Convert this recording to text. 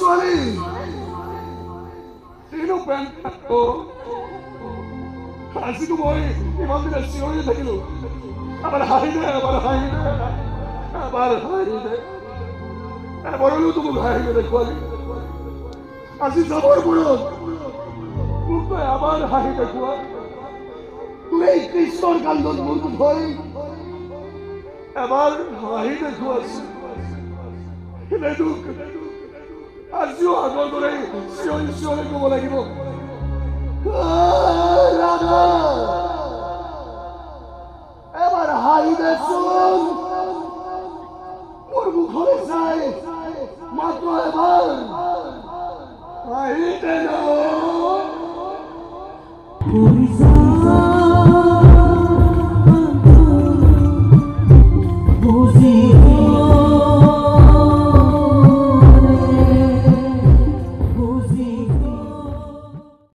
ছোৱালী কিনো পেণ্ট আজিতো মই ইমান দিনে চিঞৰি থাকিলো এবাৰ হাঁহি দে এবাৰ হাঁহি দে এবাৰ হাঁহি দে এবাৰলৈও তো মোক হাঁহি নেদেখুৱালি আজি যাবৰ মূৰত মোক তই এবাৰ হাঁহি দেখুৱা তোৰ এই কৃষ্ণৰ কান্দত মূৰটো ধৰি এবাৰ হাঁহি দেখুৱাইছো আজিও আগৰ দৰে চিঞৰি চিঞৰি ক'ব লাগিব ৰাধা এবাৰ হাঁহি দেচোন মোৰ মুখলৈ চাই মাত্ৰ এবাৰ হাঁহি দে বুঝি